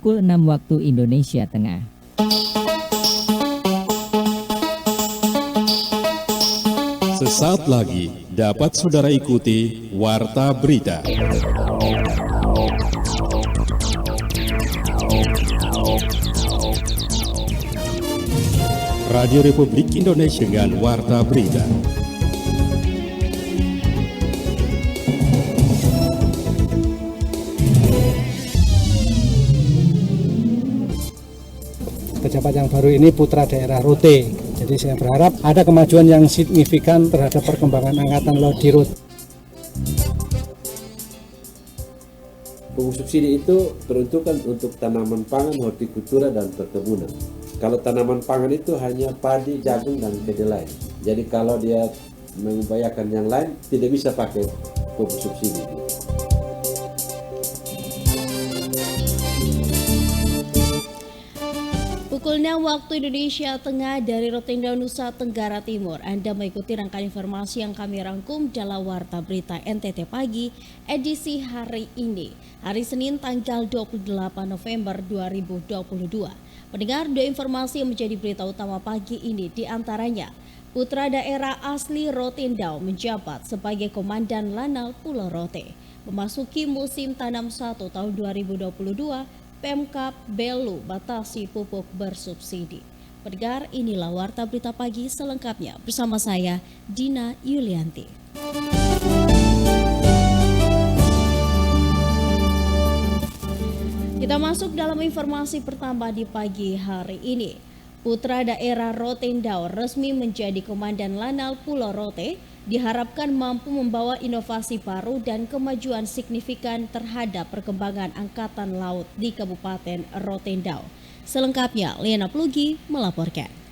pukul 6 waktu Indonesia Tengah. Sesaat lagi dapat saudara ikuti Warta Berita. Radio Republik Indonesia dengan Warta Berita. Pejabat yang baru ini putra daerah Rote. Jadi saya berharap ada kemajuan yang signifikan terhadap perkembangan Angkatan Laut di Rote. Pupuk subsidi itu peruntukan untuk tanaman pangan, hortikultura, dan perkebunan. Kalau tanaman pangan itu hanya padi, jagung, dan kedelai. Jadi kalau dia mengupayakan yang lain, tidak bisa pakai pupuk subsidi. Pukul 6 waktu Indonesia Tengah dari Rotendao, Nusa Tenggara Timur. Anda mengikuti rangkaian informasi yang kami rangkum dalam Warta Berita NTT Pagi edisi hari ini. Hari Senin tanggal 28 November 2022. Pendengar, dua informasi yang menjadi berita utama pagi ini diantaranya. Putra daerah asli Rotendao menjabat sebagai Komandan Lanal Pulau Rote. Memasuki musim tanam 1 tahun 2022, Pemkab Belu batasi pupuk bersubsidi. Pendengar, inilah Warta Berita Pagi selengkapnya bersama saya Dina Yulianti. Kita masuk dalam informasi pertama di pagi hari ini. Putra daerah Rotendao resmi menjadi Komandan Lanal Pulau Rote, diharapkan mampu membawa inovasi baru dan kemajuan signifikan terhadap perkembangan Angkatan Laut di Kabupaten Rotendao. Selengkapnya, Liana Plugi melaporkan.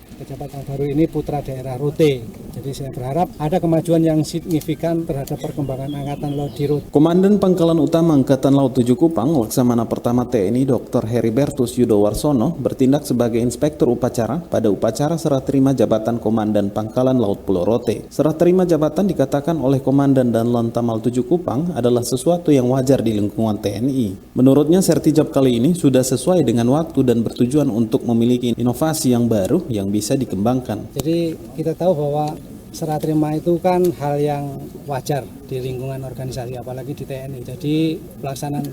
Pejabat yang baru ini putra daerah Rote. Jadi saya berharap ada kemajuan yang signifikan terhadap perkembangan Angkatan Laut di Rote. Komandan Pangkalan Utama Angkatan Laut 7 Kupang, Laksamana Pertama TNI Dr. Heribertus Yudo Warsono bertindak sebagai inspektur upacara pada upacara serah terima jabatan Komandan Pangkalan Laut Pulau Rote. Serah terima jabatan dikatakan oleh Komandan dan Lantamal 7 Kupang adalah sesuatu yang wajar di lingkungan TNI. Menurutnya, sertijab kali ini sudah sesuai dengan waktu dan bertujuan untuk memiliki inovasi yang baru yang bisa dikembangkan. Jadi kita tahu bahwa serah terima itu kan hal yang wajar di lingkungan organisasi, apalagi di TNI. Jadi pelaksanaan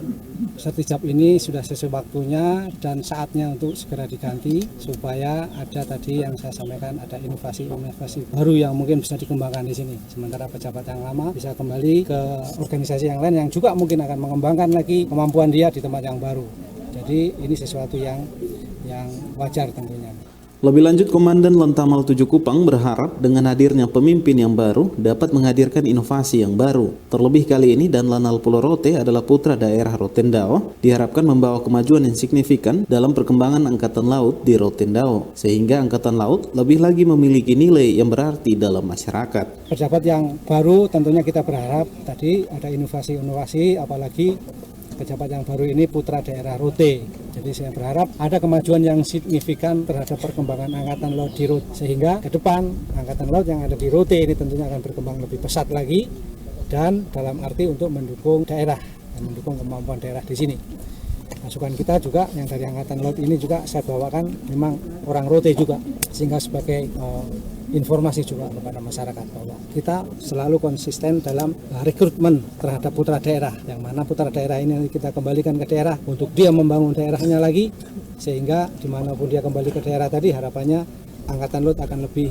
sertijab ini sudah sesuai waktunya dan saatnya untuk segera diganti supaya ada tadi yang saya sampaikan, ada inovasi-inovasi baru yang mungkin bisa dikembangkan di sini. Sementara pejabat yang lama bisa kembali ke organisasi yang lain yang juga mungkin akan mengembangkan lagi kemampuan dia di tempat yang baru. Jadi ini sesuatu yang wajar tentunya. Lebih lanjut, Komandan Lantamal 7 Kupang berharap dengan hadirnya pemimpin yang baru dapat menghadirkan inovasi yang baru. Terlebih kali ini dan Lanal Pulau Rote adalah putra daerah Rotendao, diharapkan membawa kemajuan yang signifikan dalam perkembangan Angkatan Laut di Rotendao, sehingga Angkatan Laut lebih lagi memiliki nilai yang berarti dalam masyarakat. Pejabat yang baru tentunya kita berharap tadi ada inovasi-inovasi, apalagi pejabat yang baru ini putra daerah Rote. Jadi saya berharap ada kemajuan yang signifikan terhadap perkembangan Angkatan Laut di Rote. Sehingga ke depan Angkatan Laut yang ada di Rote ini tentunya akan berkembang lebih pesat lagi. Dan dalam arti untuk mendukung daerah dan mendukung kemampuan daerah di sini. Masukan kita juga yang dari Angkatan Laut ini juga saya bawakan memang orang Rote juga. Sehingga sebagai informasi juga kepada masyarakat bahwa kita selalu konsisten dalam rekrutmen terhadap putra daerah, yang mana putra daerah ini kita kembalikan ke daerah untuk dia membangun daerahnya lagi, sehingga dimanapun dia kembali ke daerah tadi harapannya Angkatan Laut akan lebih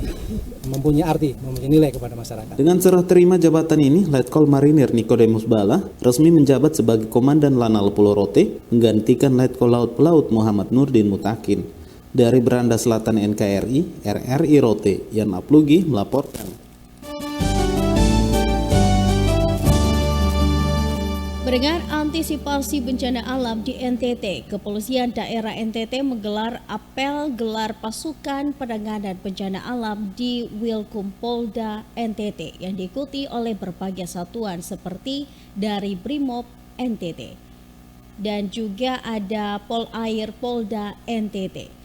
mempunyai arti, mempunyai nilai kepada masyarakat. Dengan serah terima jabatan ini, Letkol Marinir Nikodemus Bala resmi menjabat sebagai Komandan Lanal Pulau Rote, menggantikan Letkol Laut Pelaut Muhammad Nurdin Mutakin. Dari Beranda Selatan NKRI, RRI Rote, Yan Aplugi melaporkan. Mendengar antisipasi bencana alam di NTT, Kepolisian Daerah NTT menggelar apel gelar pasukan penanganan bencana alam di Wilkum Polda NTT yang diikuti oleh berbagai satuan seperti dari Brimob NTT dan juga ada Polair Polda NTT.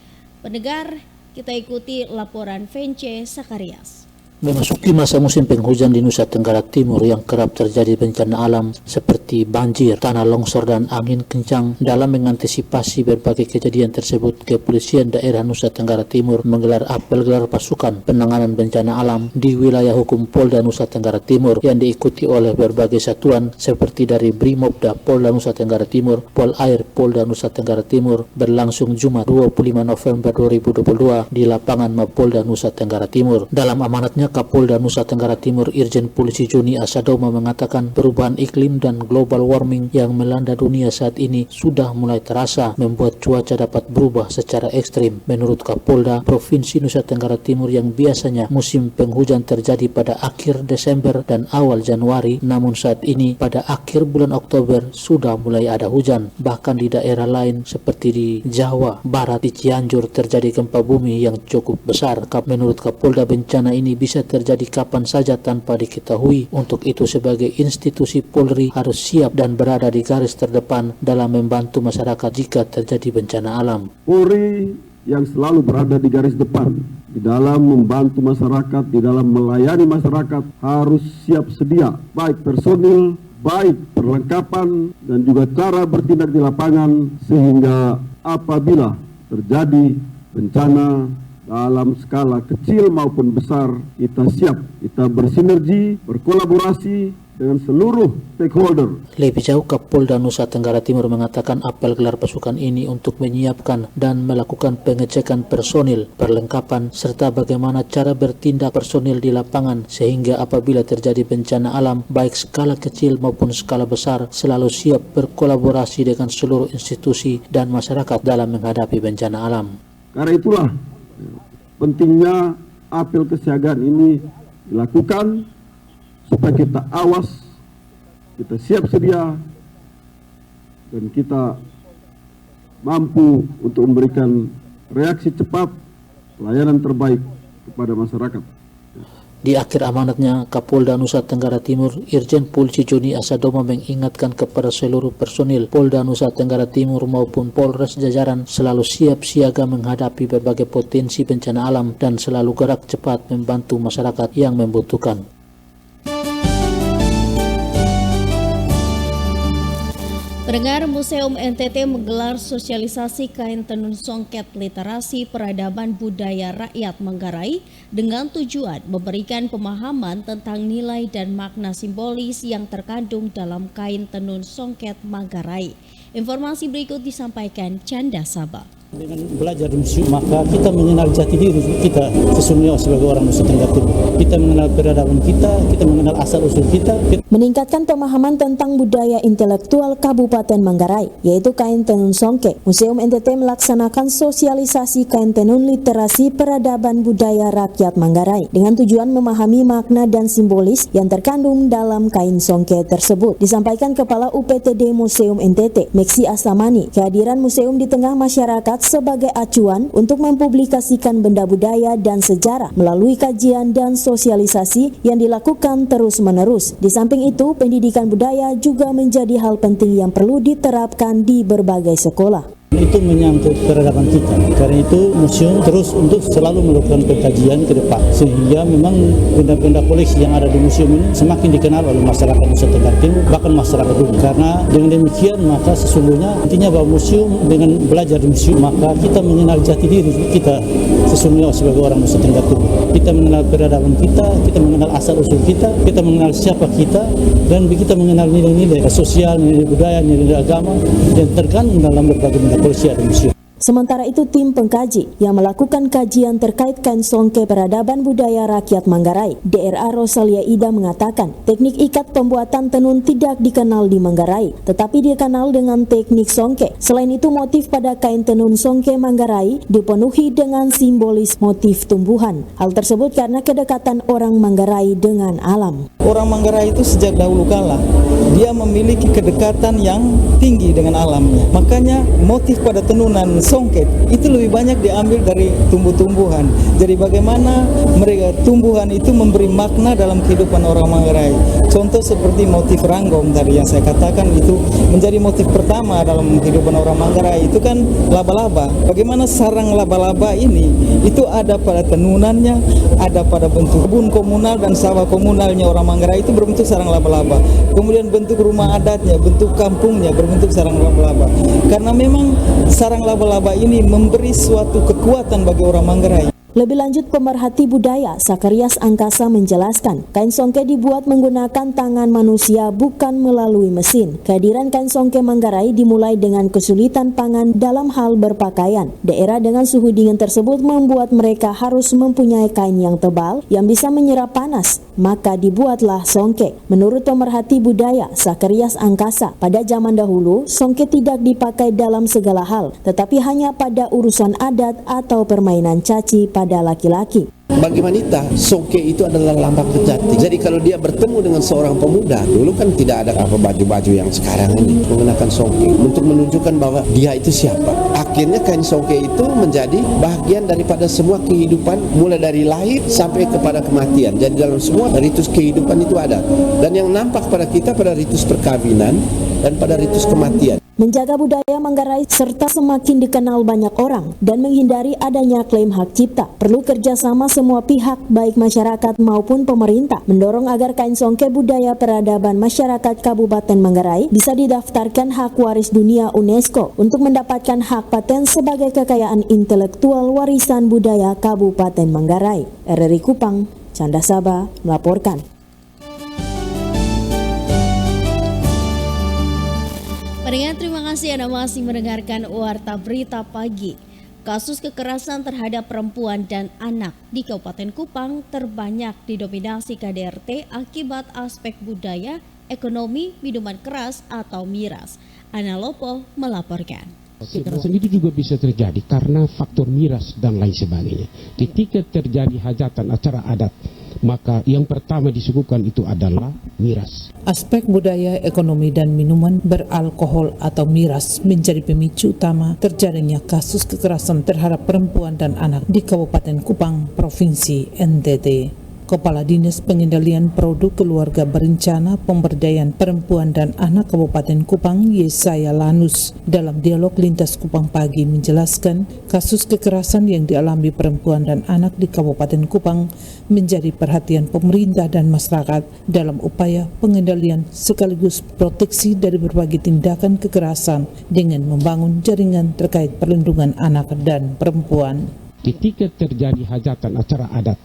Pendengar, kita ikuti laporan Vence Sakarias. Memasuki masa musim penghujan di Nusa Tenggara Timur yang kerap terjadi bencana alam seperti banjir, tanah longsor, dan angin kencang. Dalam mengantisipasi berbagai kejadian tersebut, Kepolisian Daerah Nusa Tenggara Timur menggelar apel gelar pasukan penanganan bencana alam di wilayah hukum Polda Nusa Tenggara Timur yang diikuti oleh berbagai satuan seperti dari Brimobda Polda Nusa Tenggara Timur, Polair Polda Nusa Tenggara Timur, berlangsung Jumat 25 November 2022 di lapangan Mapolda Nusa Tenggara Timur. Dalam amanatnya, Kapolda Nusa Tenggara Timur Irjen Polisi Joni Asadoma mengatakan perubahan iklim dan global warming yang melanda dunia saat ini sudah mulai terasa, membuat cuaca dapat berubah secara ekstrim. Menurut Kapolda, Provinsi Nusa Tenggara Timur yang biasanya musim penghujan terjadi pada akhir Desember dan awal Januari, namun saat ini pada akhir bulan Oktober sudah mulai ada hujan. Bahkan di daerah lain seperti di Jawa Barat, di Cianjur terjadi gempa bumi yang cukup besar. Menurut Kapolda, bencana ini bisa terjadi kapan saja tanpa diketahui. Untuk itu, sebagai institusi Polri harus siap dan berada di garis terdepan dalam membantu masyarakat jika terjadi bencana alam. Polri yang selalu berada di garis depan di dalam membantu masyarakat, di dalam melayani masyarakat, harus siap sedia, baik personil, baik perlengkapan, dan juga cara bertindak di lapangan, sehingga apabila terjadi bencana dalam skala kecil maupun besar, kita siap, kita bersinergi, berkolaborasi dengan seluruh stakeholder. Lebih jauh, Kapolda Nusa Tenggara Timur mengatakan apel gelar pasukan ini untuk menyiapkan dan melakukan pengecekan personil, perlengkapan, serta bagaimana cara bertindak personil di lapangan, sehingga apabila terjadi bencana alam, baik skala kecil maupun skala besar, selalu siap berkolaborasi dengan seluruh institusi dan masyarakat dalam menghadapi bencana alam. Karena itulah pentingnya apel kesiagaan ini dilakukan supaya kita awas, kita siap sedia, dan kita mampu untuk memberikan reaksi cepat, pelayanan terbaik kepada masyarakat. Di akhir amanatnya, Kapolda Nusa Tenggara Timur Irjen Polisi Joni Asadoma mengingatkan kepada seluruh personil Polda Nusa Tenggara Timur maupun Polres jajaran selalu siap siaga menghadapi berbagai potensi bencana alam dan selalu gerak cepat membantu masyarakat yang membutuhkan. Pendengar, Museum NTT menggelar sosialisasi kain tenun songket literasi peradaban budaya rakyat Manggarai dengan tujuan memberikan pemahaman tentang nilai dan makna simbolis yang terkandung dalam kain tenun songket Manggarai. Informasi berikut disampaikan Canda Sabah. Dengan belajar di museum, maka kita mengenal jati diri kita sesungguhnya sebagai orang Nusa Tenggara Timur. Kita mengenal peradaban kita mengenal asal-usul kita. Meningkatkan pemahaman tentang budaya intelektual Kabupaten Manggarai, yaitu kain tenun songke. Museum NTT melaksanakan sosialisasi kain tenun literasi peradaban budaya rakyat Manggarai dengan tujuan memahami makna dan simbolis yang terkandung dalam kain songke tersebut. Disampaikan Kepala UPTD Museum NTT, Meksi Astamani, kehadiran museum di tengah masyarakat sebagai acuan untuk mempublikasikan benda budaya dan sejarah melalui kajian dan sosialisasi yang dilakukan terus-menerus. Di samping itu, pendidikan budaya juga menjadi hal penting yang perlu diterapkan di berbagai sekolah. Itu menyangkut peradaban kita. Karena itu museum terus untuk selalu melakukan pengkajian ke depan, sehingga memang benda-benda koleksi yang ada di museum ini semakin dikenal oleh masyarakat Nusa Tenggara Timur, bahkan masyarakat umum. Karena dengan demikian maka sesungguhnya intinya bahwa museum dengan belajar di museum maka kita mengenal jati diri kita sesungguhnya sebagai orang Nusa Tenggara Timur. Kita mengenal peradaban kita mengenal asal-usul kita mengenal siapa kita, dan kita mengenal nilai-nilai sosial, nilai budaya, nilai agama yang terkandung dalam berbagai benda koleksi ada museum. Sementara itu, tim pengkaji yang melakukan kajian terkait kain songke peradaban budaya rakyat Manggarai, DRA Rosalia Ida mengatakan teknik ikat pembuatan tenun tidak dikenal di Manggarai, tetapi dikenal dengan teknik songke. Selain itu, motif pada kain tenun songke Manggarai dipenuhi dengan simbolis motif tumbuhan. Hal tersebut karena kedekatan orang Manggarai dengan alam. Orang Manggarai itu sejak dahulu kala dia memiliki kedekatan yang tinggi dengan alamnya. Makanya motif pada tenunan songket itu lebih banyak diambil dari tumbuh-tumbuhan. Jadi bagaimana mereka tumbuhan itu memberi makna dalam kehidupan orang Manggarai. Contoh seperti motif ranggom tadi yang saya katakan itu menjadi motif pertama dalam kehidupan orang Manggarai, itu kan laba-laba. Bagaimana sarang laba-laba ini itu ada pada tenunannya, ada pada bentuk kebun komunal dan sawah komunalnya orang Manggarai itu berbentuk sarang laba-laba. Kemudian bentuk rumah adatnya, bentuk kampungnya berbentuk sarang laba-laba. Karena memang sarang laba-laba ini memberi suatu kekuatan bagi orang Manggarai. Lebih lanjut, pemerhati budaya Sakarias Angkasa menjelaskan, kain songke dibuat menggunakan tangan manusia bukan melalui mesin. Kehadiran kain songke Manggarai dimulai dengan kesulitan pangan dalam hal berpakaian. Daerah dengan suhu dingin tersebut membuat mereka harus mempunyai kain yang tebal yang bisa menyerap panas, maka dibuatlah songke. Menurut pemerhati budaya Sakarias Angkasa, pada zaman dahulu songke tidak dipakai dalam segala hal, tetapi hanya pada urusan adat atau permainan caci pada laki-laki. Bagi wanita, songke itu adalah lambang kejati. Jadi kalau dia bertemu dengan seorang pemuda, dulu kan tidak ada baju-baju yang sekarang ini menggunakan songke untuk menunjukkan bahwa dia itu siapa. Akhirnya kain songke itu menjadi bagian daripada semua kehidupan, mulai dari lahir sampai kepada kematian. Jadi dalam semua ritus kehidupan itu ada. Dan yang nampak pada kita pada ritus perkawinan dan pada ritus kematian. Menjaga budaya Manggarai serta semakin dikenal banyak orang dan menghindari adanya klaim hak cipta. Perlu kerjasama semua pihak, baik masyarakat maupun pemerintah, mendorong agar kain songke budaya peradaban masyarakat Kabupaten Manggarai bisa didaftarkan hak waris dunia UNESCO untuk mendapatkan hak paten sebagai kekayaan intelektual warisan budaya Kabupaten Manggarai. RRI Kupang, Canda Saba melaporkan. Pendengar, terima kasih Anda masih mendengarkan Warta Berita Pagi. Kasus kekerasan terhadap perempuan dan anak di Kabupaten Kupang terbanyak didominasi KDRT akibat aspek budaya, ekonomi, minuman keras atau miras. Ana Lopo melaporkan. Kekerasan itu juga bisa terjadi karena faktor miras dan lain sebagainya. Ketika terjadi hajatan acara adat, maka yang pertama disuguhkan itu adalah miras. Aspek budaya, ekonomi, dan minuman beralkohol atau miras menjadi pemicu utama terjadinya kasus kekerasan terhadap perempuan dan anak di Kabupaten Kupang, Provinsi NTT. Kepala Dinas Pengendalian Produk Keluarga Berencana Pemberdayaan Perempuan dan Anak Kabupaten Kupang, Yesaya Lanus, dalam dialog Lintas Kupang Pagi menjelaskan kasus kekerasan yang dialami perempuan dan anak di Kabupaten Kupang menjadi perhatian pemerintah dan masyarakat dalam upaya pengendalian sekaligus proteksi dari berbagai tindakan kekerasan dengan membangun jaringan terkait perlindungan anak dan perempuan. Ketika terjadi hajatan acara adat,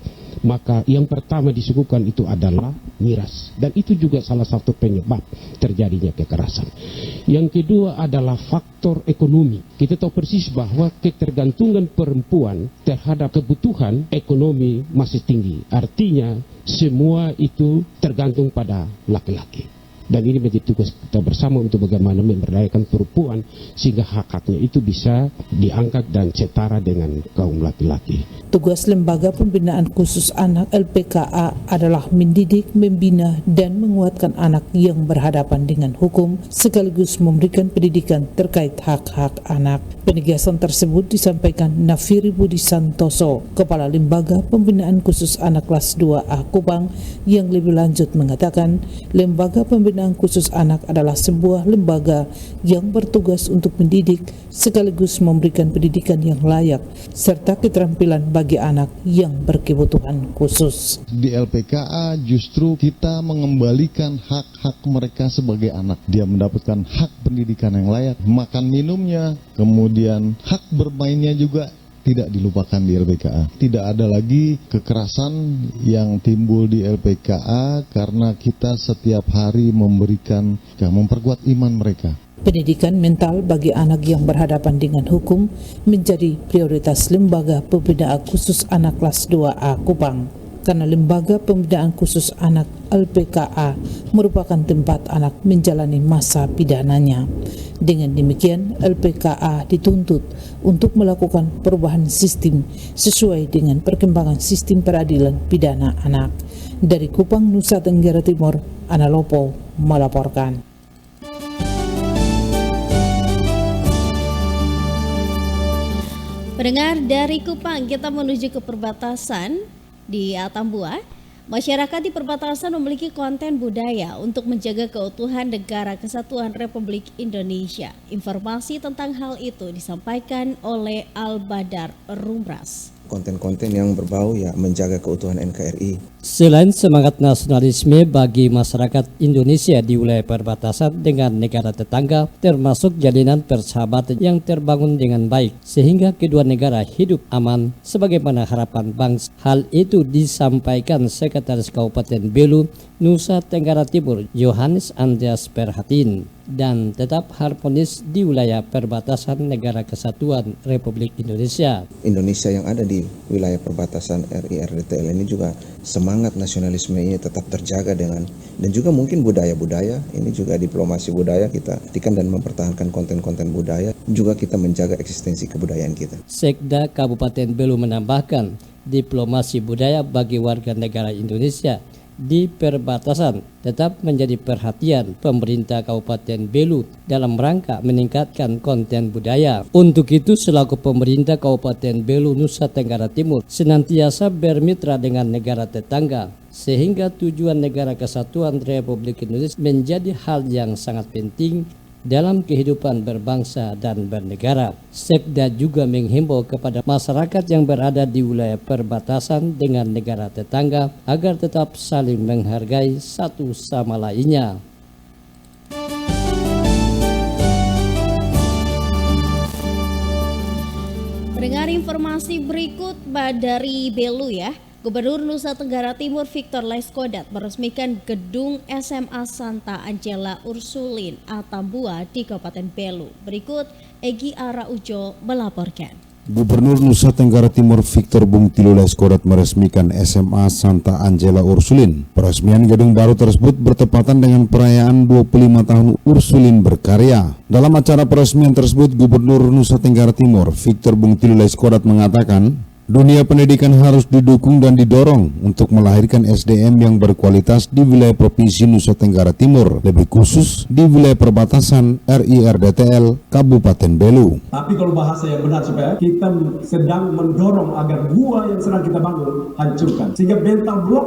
maka yang pertama disuguhkan itu adalah miras. Dan itu juga salah satu penyebab terjadinya kekerasan. Yang kedua adalah faktor ekonomi. Kita tahu persis bahwa ketergantungan perempuan terhadap kebutuhan ekonomi masih tinggi. Artinya semua itu tergantung pada laki-laki. Dan ini menjadi tugas kita bersama untuk bagaimana memberdayakan perempuan sehingga hak-haknya itu bisa diangkat dan setara dengan kaum laki-laki. Tugas Lembaga Pembinaan Khusus Anak LPKA adalah mendidik, membina, dan menguatkan anak yang berhadapan dengan hukum sekaligus memberikan pendidikan terkait hak-hak anak. Penegasan tersebut disampaikan Nafiri Budi Santoso, Kepala Lembaga Pembinaan Khusus Anak kelas 2A Kupang, yang lebih lanjut mengatakan Lembaga Pembinaan Khusus Anak adalah sebuah lembaga yang bertugas untuk mendidik sekaligus memberikan pendidikan yang layak serta keterampilan bagi anak yang berkebutuhan khusus. Di LPKA justru kita mengembalikan hak-hak mereka sebagai anak. Dia mendapatkan hak pendidikan yang layak, makan minumnya, kemudian hak bermainnya juga tidak dilupakan di LPKA. Tidak ada lagi kekerasan yang timbul di LPKA karena kita setiap hari memperkuat iman mereka. Pendidikan mental bagi anak yang berhadapan dengan hukum menjadi prioritas Lembaga Pembinaan Khusus Anak kelas 2A Kupang. Karena Lembaga Pembinaan Khusus Anak LPKA merupakan tempat anak menjalani masa pidananya. Dengan demikian, LPKA dituntut untuk melakukan perubahan sistem sesuai dengan perkembangan sistem peradilan pidana anak. Dari Kupang, Nusa Tenggara Timur, Ana Lopo melaporkan. Pendengar, dari Kupang kita menuju ke perbatasan di Atambua. Masyarakat di perbatasan memiliki konten budaya untuk menjaga keutuhan Negara Kesatuan Republik Indonesia. Informasi tentang hal itu disampaikan oleh Al-Badar Rumras. Konten-konten yang berbau menjaga keutuhan NKRI. Selain semangat nasionalisme bagi masyarakat Indonesia di wilayah perbatasan dengan negara tetangga, termasuk jalinan persahabatan yang terbangun dengan baik sehingga kedua negara hidup aman sebagaimana harapan bangsa. Hal itu disampaikan Sekretaris Kabupaten Belu, Nusa Tenggara Timur, Yohanes Andreas Perhatin, dan tetap harmonis di wilayah perbatasan Negara Kesatuan Republik Indonesia. Indonesia yang ada di wilayah perbatasan RI RDTL ini juga semangat nasionalisme ini tetap terjaga dan juga mungkin budaya-budaya ini juga diplomasi budaya kita perhatikan dan mempertahankan konten-konten budaya, juga kita menjaga eksistensi kebudayaan kita. Sekda Kabupaten Belu menambahkan diplomasi budaya bagi warga negara Indonesia di perbatasan tetap menjadi perhatian pemerintah Kabupaten Belu dalam rangka meningkatkan konten budaya. Untuk itu, selaku pemerintah Kabupaten Belu, Nusa Tenggara Timur senantiasa bermitra dengan negara tetangga sehingga tujuan Negara Kesatuan Republik Indonesia menjadi hal yang sangat penting dalam kehidupan berbangsa dan bernegara. Sekda juga menghimbau kepada masyarakat yang berada di wilayah perbatasan dengan negara tetangga agar tetap saling menghargai satu sama lainnya. Mendengar informasi berikut dari Belu ya. Gubernur Nusa Tenggara Timur Victor Laiskodat meresmikan gedung SMA Santa Angela Ursulin Atambua di Kabupaten Belu. Berikut Egi Araujo melaporkan. Gubernur Nusa Tenggara Timur Victor Bung Tilu Laiskodat meresmikan SMA Santa Angela Ursulin. Peresmian gedung baru tersebut bertepatan dengan perayaan 25 tahun Ursulin berkarya. Dalam acara peresmian tersebut, Gubernur Nusa Tenggara Timur Victor Bung Tilu Laiskodat mengatakan, dunia pendidikan harus didukung dan didorong untuk melahirkan SDM yang berkualitas di wilayah Provinsi Nusa Tenggara Timur, lebih khusus di wilayah perbatasan RI RDTL Kabupaten Belu. Tapi kalau bahasa yang benar supaya kita sedang mendorong agar gua yang sedang kita bangun hancurkan. Sehingga mental block,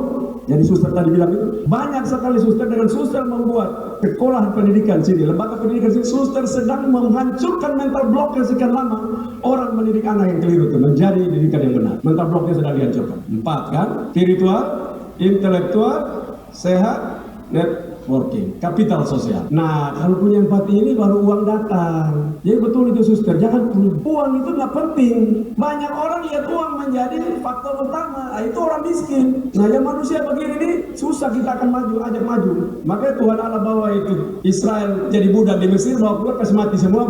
jadi suster tadi bilang itu, banyak sekali suster dengan suster membuat sekolah pendidikan sini, lembaga pendidikan sini, suster sedang menghancurkan mental block yang sekian lama orang mendidik anak yang keliru itu menjadi didikan yang benar. Mental blocknya sedang dihancurkan. 4 kan, spiritual, intelektual, sehat, networking, kapital sosial. Nah, kalau punya empati ini baru uang datang. Jadi betul itu suster, jangan uang itu nggak penting. Banyak orang lihat uang menjadi faktor utama. Nah, itu orang miskin. Nah, yang manusia begini nih susah kita akan maju, ajak maju. Makanya Tuhan Allah bawa itu Israel jadi budak di Mesir, bawa keluar pas mati semua.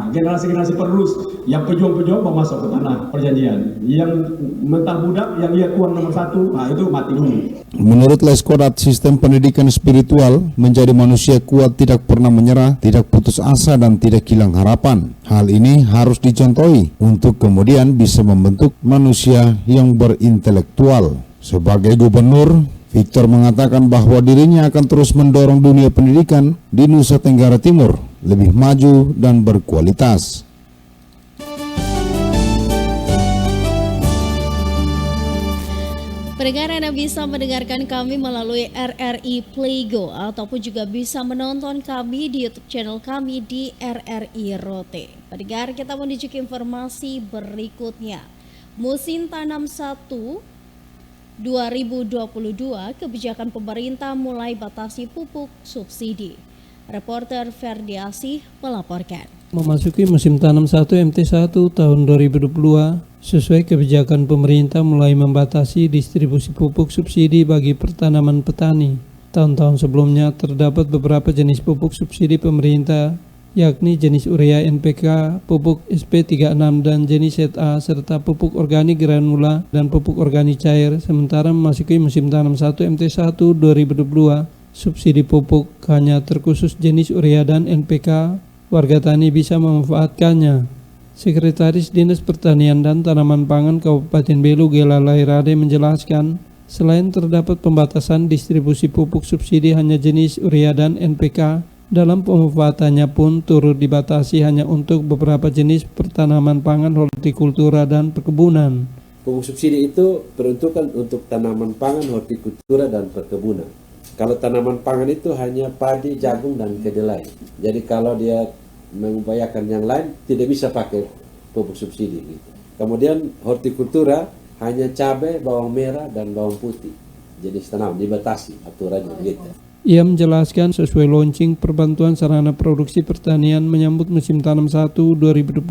Generasi-generasi penerus yang pejuang-pejuang mau masuk ke tanah perjanjian. Yang mental budak yang lihat uang nomor 1, nah itu mati dulu. Menurut Laiskodat, sistem pendidikan spiritual menjadi manusia kuat, tidak pernah menyerah, tidak putus asa, dan tidak hilang harapan. Hal ini harus dicontohi untuk kemudian bisa membentuk manusia yang berintelektual. Sebagai gubernur, Victor mengatakan bahwa dirinya akan terus mendorong dunia pendidikan di Nusa Tenggara Timur lebih maju dan berkualitas. Pendengar, Anda bisa mendengarkan kami melalui RRI Playgo ataupun juga bisa menonton kami di YouTube channel kami di RRI Rote. Pendengar, kita menuju ke informasi berikutnya. Musim tanam 1 2022, kebijakan pemerintah mulai batasi pupuk subsidi. Reporter Ferdiasih melaporkan. Memasuki musim tanam 1 MT1 tahun 2022, sesuai kebijakan pemerintah mulai membatasi distribusi pupuk subsidi bagi pertanaman petani. Tahun-tahun sebelumnya terdapat beberapa jenis pupuk subsidi pemerintah, yakni jenis urea NPK, pupuk SP36 dan jenis ZA, serta pupuk organik granula dan pupuk organik cair. Sementara memasuki musim tanam 1 MT1 2022, subsidi pupuk hanya terkhusus jenis urea dan NPK. Warga tani bisa memanfaatkannya. Sekretaris Dinas Pertanian dan Tanaman Pangan Kabupaten Belu, Gela Lairade, menjelaskan, selain terdapat pembatasan distribusi pupuk subsidi hanya jenis urea dan NPK, dalam pemanfaatannya pun turut dibatasi hanya untuk beberapa jenis pertanian tanaman pangan, hortikultura, dan perkebunan. Pupuk subsidi itu peruntukan untuk tanaman pangan, hortikultura, dan perkebunan. Kalau tanaman pangan itu hanya padi, jagung, dan kedelai. Jadi kalau dia mengupayakan yang lain, tidak bisa pakai pupuk subsidi. Gitu. Kemudian hortikultura hanya cabai, bawang merah, dan bawang putih. Jenis tanaman dibatasi aturannya gitu. Ia menjelaskan sesuai launching perbantuan sarana produksi pertanian menyambut musim tanam 1 2022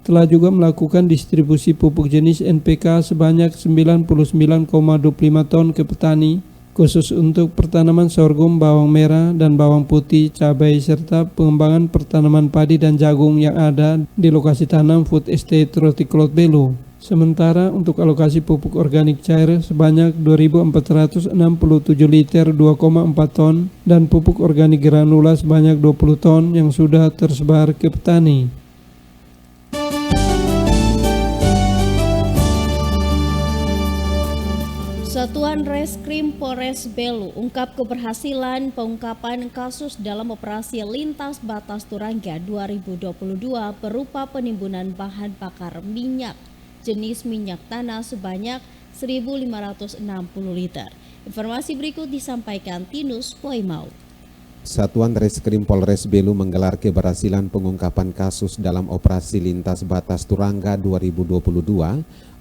telah juga melakukan distribusi pupuk jenis NPK sebanyak 99,25 ton ke petani khusus untuk pertanaman sorghum, bawang merah, dan bawang putih, cabai, serta pengembangan pertanaman padi dan jagung yang ada di lokasi tanam Food Estate Roti Klot Belu. Sementara untuk alokasi pupuk organik cair sebanyak 2.467 liter 2,4 ton dan pupuk organik granula sebanyak 20 ton yang sudah tersebar ke petani. Satuan Reskrim Polres Belu ungkap keberhasilan pengungkapan kasus dalam operasi lintas batas Turangga 2022 berupa penimbunan bahan bakar minyak jenis minyak tanah sebanyak 1.560 liter. Informasi berikut disampaikan Tinus Poimau. Satuan Reskrim Polres Belu menggelar keberhasilan pengungkapan kasus dalam operasi lintas batas Turangga 2022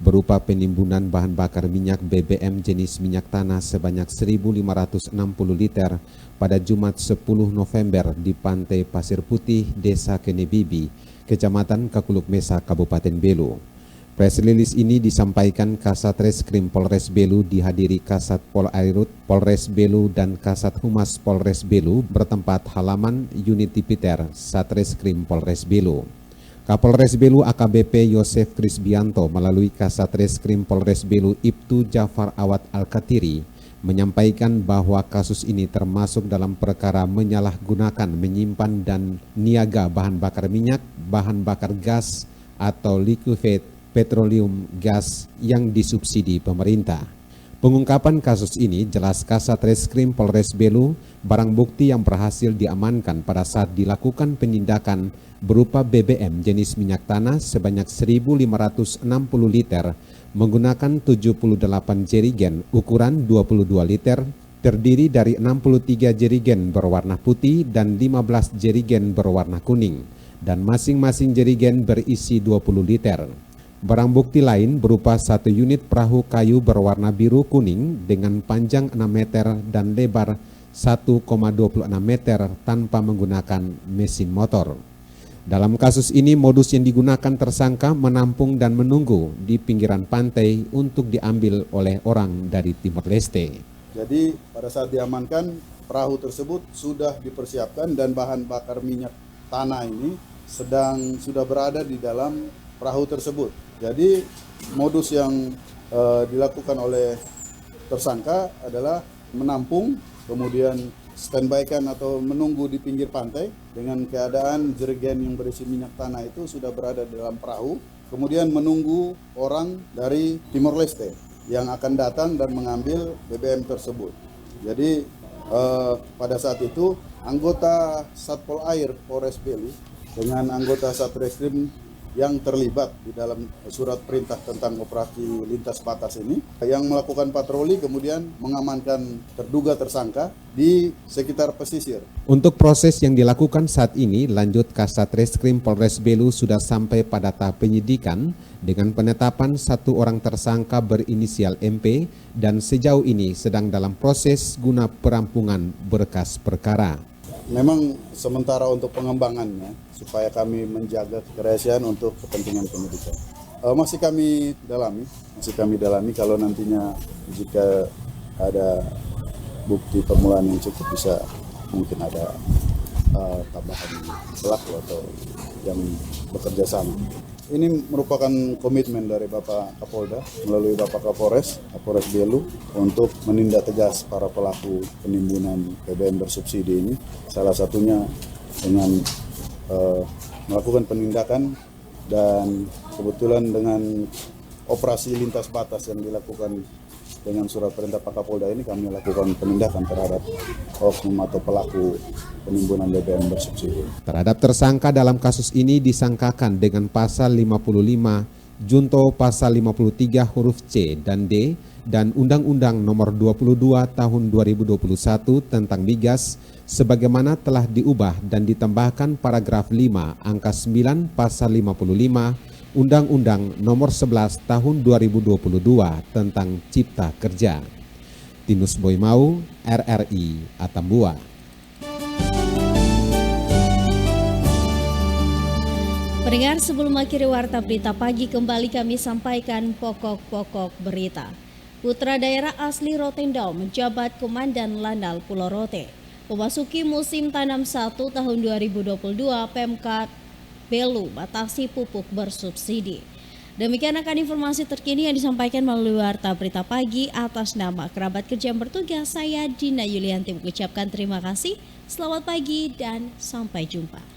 berupa penimbunan bahan bakar minyak BBM jenis minyak tanah sebanyak 1.560 liter pada Jumat 10 November di Pantai Pasir Putih, Desa Kenebibi, Kecamatan Kakuluk Mesa, Kabupaten Belu. Press release ini disampaikan Kasat Reskrim Polres Belu dihadiri Kasat Polairut Polres Belu dan Kasat Humas Polres Belu bertempat halaman Unit Tipiter Satreskrim Polres Belu. Kapolres Belu AKBP Yosef Krisbianto melalui Kasat Reskrim Polres Belu Ibtu Jafar Awad Al-Katiri menyampaikan bahwa kasus ini termasuk dalam perkara menyalahgunakan, menyimpan dan niaga bahan bakar minyak, bahan bakar gas atau liquefied petroleum gas yang disubsidi pemerintah. Pengungkapan kasus ini jelas Kasat Reskrim Polres Belu barang bukti yang berhasil diamankan pada saat dilakukan penindakan berupa BBM jenis minyak tanah sebanyak 1.560 liter menggunakan 78 jerigen ukuran 22 liter terdiri dari 63 jerigen berwarna putih dan 15 jerigen berwarna kuning dan masing-masing jerigen berisi 20 liter. Barang bukti lain berupa satu unit perahu kayu berwarna biru kuning dengan panjang 6 meter dan lebar 1,26 meter tanpa menggunakan mesin motor. Dalam kasus ini modus yang digunakan tersangka menampung dan menunggu di pinggiran pantai untuk diambil oleh orang dari Timor Leste. Jadi pada saat diamankan perahu tersebut sudah dipersiapkan dan bahan bakar minyak tanah ini sudah berada di dalam perahu tersebut. Jadi modus yang dilakukan oleh tersangka adalah menampung, kemudian standby-kan atau menunggu di pinggir pantai dengan keadaan jerigen yang berisi minyak tanah itu sudah berada di dalam perahu, kemudian menunggu orang dari Timor Leste yang akan datang dan mengambil BBM tersebut. Jadi pada saat itu anggota Satpol Air Polres Belu dengan anggota Satreskrim yang terlibat di dalam surat perintah tentang operasi lintas batas ini yang melakukan patroli kemudian mengamankan terduga tersangka di sekitar pesisir. Untuk proses yang dilakukan saat ini, lanjut Kasat Reskrim Polres Belu sudah sampai pada tahap penyidikan dengan penetapan satu orang tersangka berinisial MP dan sejauh ini sedang dalam proses guna perampungan berkas perkara. Memang sementara untuk pengembangannya supaya kami menjaga kerahasiaan untuk kepentingan penyidikan. Masih kami dalami kalau nantinya jika ada bukti permulaan yang cukup bisa mungkin ada tambahan pelaku atau yang bekerja sama. Ini merupakan komitmen dari Bapak Kapolda melalui Bapak Kapolres Belu untuk menindak tegas para pelaku penimbunan BBM bersubsidi ini. Salah satunya dengan melakukan penindakan dan kebetulan dengan operasi lintas batas yang dilakukan dengan surat perintah Pak Kapolda ini kami lakukan penindakan terhadap oknum atau pelaku penimbunan BBM bersubsidi. Terhadap tersangka dalam kasus ini disangkakan dengan pasal 55 junto pasal 53 huruf C dan D dan Undang-Undang Nomor 22 Tahun 2021 tentang migas sebagaimana telah diubah dan ditambahkan paragraf 5 angka 9 pasal 55 Undang-Undang Nomor 11 Tahun 2022 tentang Cipta Kerja. Tinus Boymau, RRI Atambua. Pendengar, sebelum akhiri Warta Berita Pagi, kembali kami sampaikan pokok-pokok berita. Putra daerah asli Rotendao menjabat Komandan Lanal Pulau Rote. Memasuki musim tanam 1 tahun 2022, Pemkab Belu batasi pupuk bersubsidi. Demikian akan informasi terkini yang disampaikan melalui Warta Berita Pagi. Atas nama kerabat kerja yang bertugas, saya Dina Yulianti mengucapkan terima kasih. Selamat pagi dan sampai jumpa.